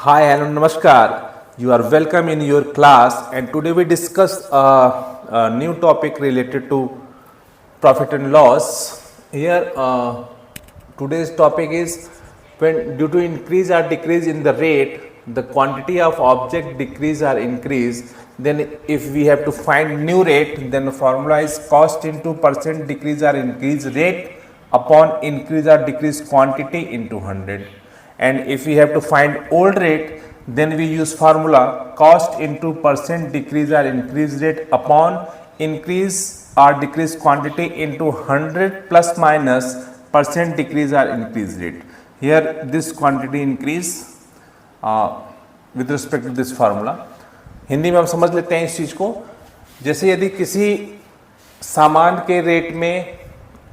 Hi, hello, namaskar. You are welcome in your class, and today we discuss a new topic related to profit and loss. Here, today's topic is when due to increase or decrease in the rate, the quantity of object decrease or increase. Then, if we have to find new rate, then the formula is cost into percent decrease or increase rate upon increase or decrease quantity into 100. And if we have to find old rate, then we use formula cost into percent decrease or increase rate upon increase or decrease quantity into 100 plus minus percent decrease or increase rate. Here this quantity increase with respect to this formula. Hindi में हम समझ लेते हैं इस चीज़ को। जैसे यदि किसी सामान के रेट में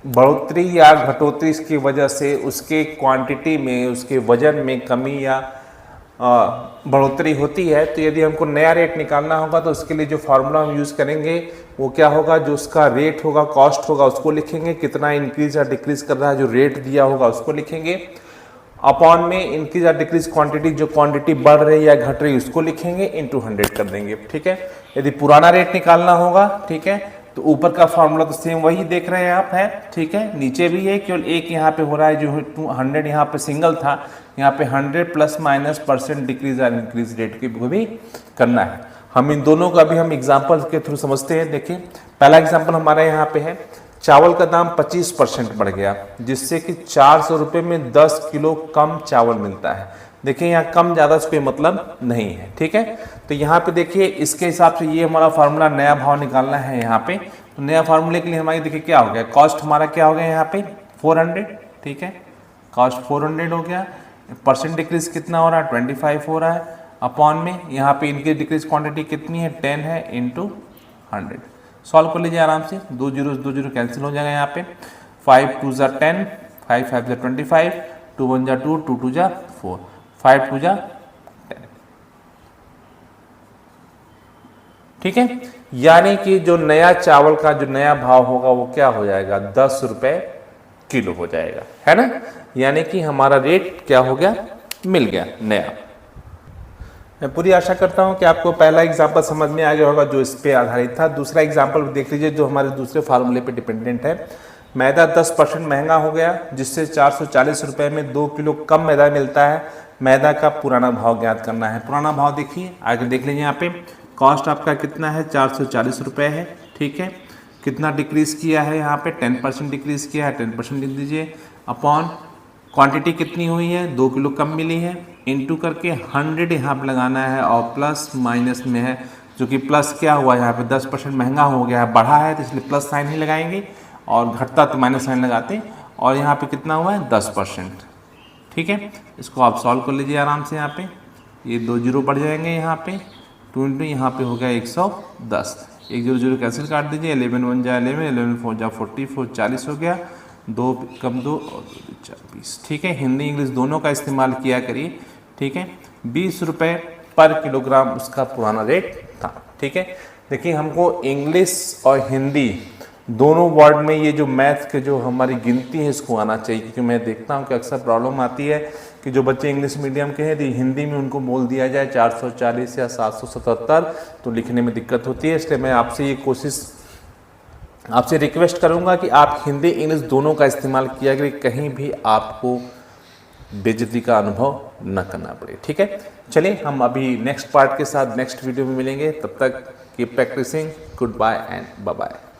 बढ़ोतरी या घटोतरी की वजह से उसके क्वांटिटी में, उसके वजन में कमी या बढ़ोतरी होती है, तो यदि हमको नया रेट निकालना होगा तो उसके लिए जो फार्मूला हम यूज़ करेंगे वो क्या होगा, जो उसका रेट होगा, कॉस्ट होगा, उसको लिखेंगे, कितना इंक्रीज या डिक्रीज कर रहा है, जो रेट दिया होगा उसको लिखेंगे, अपॉन में इंक्रीज या डिक्रीज क्वांटिटी, जो क्वांटिटी बढ़ रही या घट रही उसको लिखेंगे, इनटू 100 कर देंगे। ठीक है। यदि पुराना रेट निकालना होगा, ठीक है, तो ऊपर का फार्मूला तो सेम वही देख रहे हैं आप, है, ठीक है, नीचे भी है, केवल एक यहाँ पे हो रहा है, जो 200 यहाँ पे सिंगल था, यहाँ पे 100 प्लस माइनस परसेंट डिक्रीज और इंक्रीज रेट की भी करना है। हम इन दोनों का भी हम एग्जाम्पल के थ्रू समझते हैं। देखिए पहला एग्जाम्पल हमारे यहाँ पे है, चावल का दाम 25% बढ़ गया, जिससे कि 400 रुपये में 10 किलो कम चावल मिलता है। देखिए यहाँ कम ज़्यादा से कोई मतलब नहीं है। ठीक है। तो यहाँ पे देखिए इसके हिसाब से ये हमारा फार्मूला नया भाव निकालना है यहाँ पे। तो नया फार्मूले के लिए हमारी देखिए क्या हो गया, कॉस्ट हमारा क्या हो गया यहाँ पे 400। ठीक है, कॉस्ट 400 हो गया, परसेंट डिक्रीज कितना हो रहा है 25 हो रहा है, अपॉन में यहाँ पे इनकी डिक्रीज क्वांटिटी कितनी है 10 है, इंटू 100। सॉल्व कर लीजिए आराम से, 2 जीरो कैंसिल हो जाएगा यहाँ पे, 5 2 जा 10, 5 5 जा 25, 2 1 जा 2, 2 2 जा 4, 5 2 जा 10। ठीक है। यानी कि जो नया चावल का जो नया भाव होगा वो क्या हो जाएगा, 10 रुपए किलो हो जाएगा, है ना। यानी कि हमारा रेट क्या हो गया, मिल गया नया। मैं पूरी आशा करता हूं कि आपको पहला एग्जाम्पल समझ में आ गया होगा जो इस पे आधारित था। दूसरा एग्जाम्पल देख लीजिए जो हमारे दूसरे फार्मूले पे डिपेंडेंट है। मैदा 10% महंगा हो गया, जिससे 440 रुपये में 2 किलो कम मैदा मिलता है। मैदा का पुराना भाव ज्ञात करना है। पुराना भाव देखिए, आगे देख लीजिए यहाँ पे, कॉस्ट आपका कितना है 440 रुपये है। ठीक है, कितना डिक्रीज़ किया है यहाँ पे 10% डिक्रीज़ किया है, 10% लिख दीजिए, अपॉन क्वांटिटी कितनी हुई है 2 किलो कम मिली है, इनटू करके 100 यहाँ पे लगाना है, और प्लस माइनस में है, जो कि प्लस क्या हुआ यहाँ पे 10% महंगा हो गया है, बढ़ा है, तो इसलिए प्लस साइन ही लगाएंगे, और घटता तो माइनस साइन लगाते, और यहाँ पे कितना हुआ है 10%। ठीक है, इसको आप सॉल्व कर लीजिए आराम से। यहाँ पे ये 2 जीरो बढ़ जाएंगे, यहाँ पे 2 इंटू यहाँ पे हो गया 110, 1 0 कैंसिल काट दीजिए, 11 1 जा 11, 11 4 जा 44, 40 हो गया, 2 कम 2 और 2 4 20। ठीक है, हिंदी इंग्लिश दोनों का इस्तेमाल किया करिए। ठीक है, 20 रुपये पर किलोग्राम उसका पुराना रेट था। ठीक है, देखिए हमको इंग्लिश और हिंदी दोनों वर्ड में ये जो मैथ के जो हमारी गिनती है इसको आना चाहिए, क्योंकि मैं देखता हूँ कि अक्सर प्रॉब्लम आती है कि जो बच्चे इंग्लिश मीडियम के हैं तो हिंदी में उनको बोल दिया जाए 440 या 777, तो लिखने में दिक्कत होती है। इसलिए मैं आपसे रिक्वेस्ट करूंगा कि आप हिंदी इंग्लिश दोनों का इस्तेमाल किया करें, कहीं भी आपको बेइज्जती का अनुभव न करना पड़े। ठीक है, चलिए हम अभी नेक्स्ट पार्ट के साथ नेक्स्ट वीडियो में मिलेंगे। तब तक keep practicing. Good bye and bye bye.